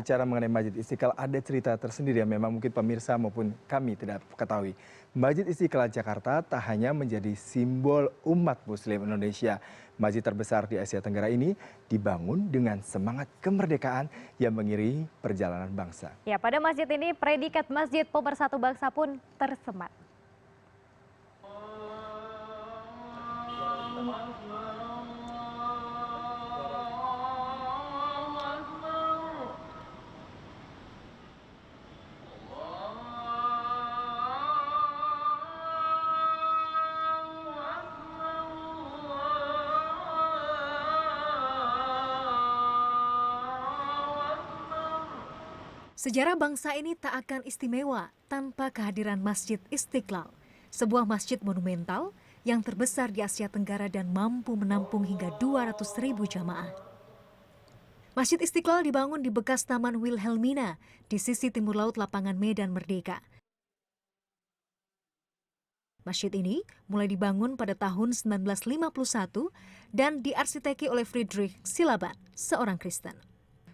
Bicara mengenai Masjid Istiqlal, ada cerita tersendiri yang memang mungkin pemirsa maupun kami tidak ketahui. Masjid Istiqlal Jakarta tak hanya menjadi simbol umat Muslim Indonesia. Masjid terbesar di Asia Tenggara ini dibangun dengan semangat kemerdekaan yang mengiringi perjalanan bangsa. Ya, pada masjid ini predikat Masjid Pemersatu Bangsa pun tersemat. Sejarah bangsa ini tak akan istimewa tanpa kehadiran Masjid Istiqlal, sebuah masjid monumental yang terbesar di Asia Tenggara dan mampu menampung hingga 200.000 jamaah. Masjid Istiqlal dibangun di bekas Taman Wilhelmina di sisi timur laut lapangan Medan Merdeka. Masjid ini mulai dibangun pada tahun 1951 dan diarsiteki oleh Friedrich Silaban, seorang Kristen.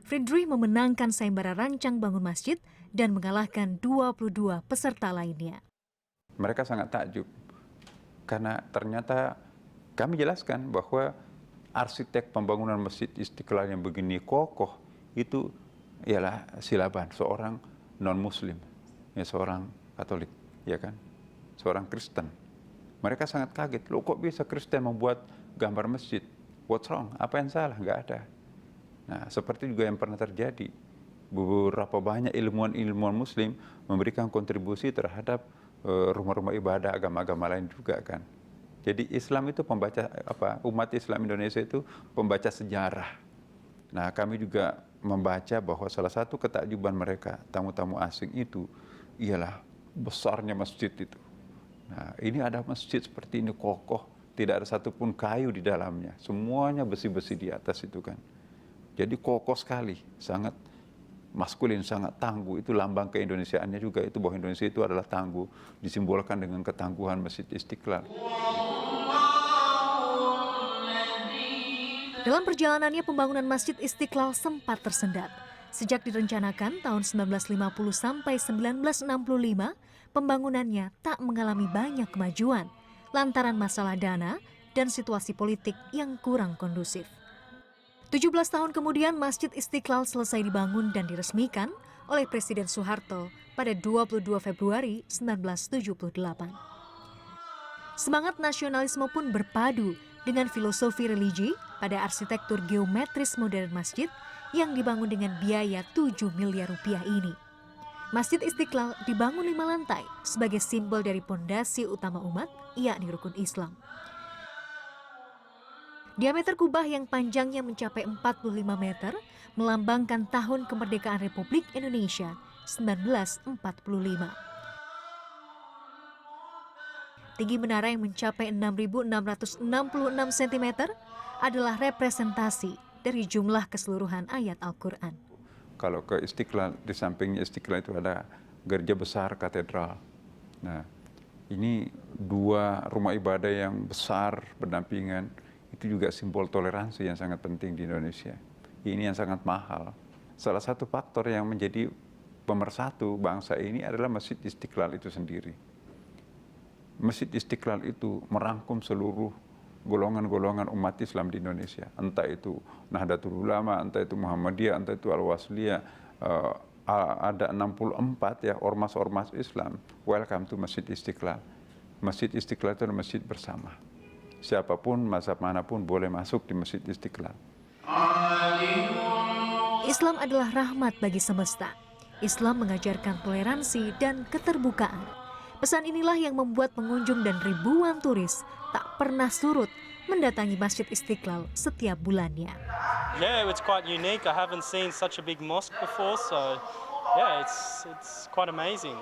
Friedrich memenangkan sayembara rancang bangun masjid dan mengalahkan 22 peserta lainnya. Mereka sangat takjub karena ternyata kami jelaskan bahwa arsitek pembangunan Masjid Istiqlal yang begini kokoh itu ialah Silaban, seorang non-Muslim, ya, seorang Katolik, ya kan, seorang Kristen. Mereka sangat kaget, loh kok bisa Kristen membuat gambar masjid? What's wrong? Apa yang salah? Nggak ada. Nah, seperti juga yang pernah terjadi, beberapa banyak ilmuwan-ilmuwan Muslim memberikan kontribusi terhadap rumah-rumah ibadah agama-agama lain juga kan. Jadi Islam itu pembaca umat Islam Indonesia itu pembaca sejarah. Nah, kami juga membaca bahwa salah satu ketakjuban mereka tamu-tamu asing itu ialah besarnya masjid itu. Nah, ini ada masjid seperti ini kokoh, tidak ada satupun kayu di dalamnya, semuanya besi-besi di atas itu kan. Jadi kokoh sekali, sangat maskulin, sangat tangguh. Itu lambang keindonesiaannya juga, itu bahwa Indonesia itu adalah tangguh, disimbolkan dengan ketangguhan Masjid Istiqlal. Dalam perjalanannya pembangunan Masjid Istiqlal sempat tersendat. Sejak direncanakan tahun 1950 sampai 1965, pembangunannya tak mengalami banyak kemajuan lantaran masalah dana dan situasi politik yang kurang kondusif. 17 tahun kemudian Masjid Istiqlal selesai dibangun dan diresmikan oleh Presiden Soeharto pada 22 Februari 1978. Semangat nasionalisme pun berpadu dengan filosofi religi pada arsitektur geometris modern masjid yang dibangun dengan biaya 7 miliar rupiah ini. Masjid Istiqlal dibangun 5 lantai sebagai simbol dari pondasi utama umat, yakni rukun Islam. Diameter kubah yang panjangnya mencapai 45 meter melambangkan tahun kemerdekaan Republik Indonesia 1945. Tinggi menara yang mencapai 6.666 cm adalah representasi dari jumlah keseluruhan ayat Al-Quran. Kalau ke Istiqlal, di sampingnya Istiqlal itu ada gereja besar katedral. Nah, ini dua rumah ibadah yang besar berdampingan. Itu juga simbol toleransi yang sangat penting di Indonesia. Ini yang sangat mahal. Salah satu faktor yang menjadi pemersatu bangsa ini adalah Masjid Istiqlal itu sendiri. Masjid Istiqlal itu merangkum seluruh golongan-golongan umat Islam di Indonesia. Entah itu Nahdlatul Ulama, entah itu Muhammadiyah, entah itu Al-Wasliyah. Ada 64 ya ormas-ormas Islam. Welcome to Masjid Istiqlal. Masjid Istiqlal itu adalah masjid bersama. Siapapun, mazhab manapun boleh masuk di Masjid Istiqlal. Islam adalah rahmat bagi semesta. Islam mengajarkan toleransi dan keterbukaan. Pesan inilah yang membuat pengunjung dan ribuan turis tak pernah surut mendatangi Masjid Istiqlal setiap bulannya. Yeah, it's quite unique. I haven't seen such a big mosque before, so yeah, it's quite amazing.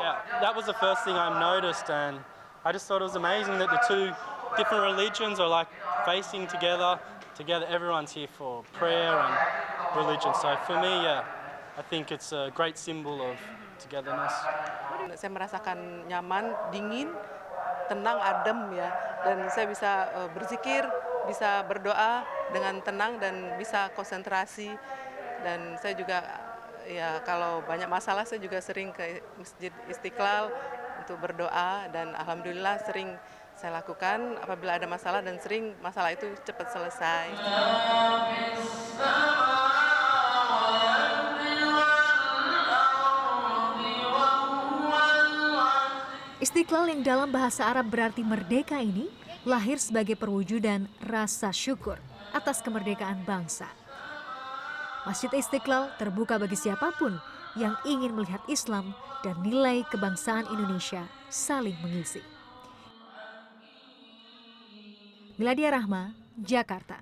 Yeah, that was the first thing I noticed, and I just thought it was amazing that the two different religions are like facing together. Everyone's here for prayer and religion. So for me, yeah, I think it's a great symbol of togetherness. Saya merasakan nyaman, dingin, tenang, adem ya, dan saya bisa berzikir, bisa berdoa dengan tenang dan bisa konsentrasi, dan saya juga ya kalau banyak masalah saya juga sering ke Masjid Istiqlal untuk berdoa dan alhamdulillah sering saya lakukan apabila ada masalah dan sering masalah itu cepat selesai. Istiqlal yang dalam bahasa Arab berarti merdeka ini lahir sebagai perwujudan rasa syukur atas kemerdekaan bangsa. Masjid Istiqlal terbuka bagi siapapun yang ingin melihat Islam dan nilai kebangsaan Indonesia saling mengisi. Miladia Rahma, Jakarta.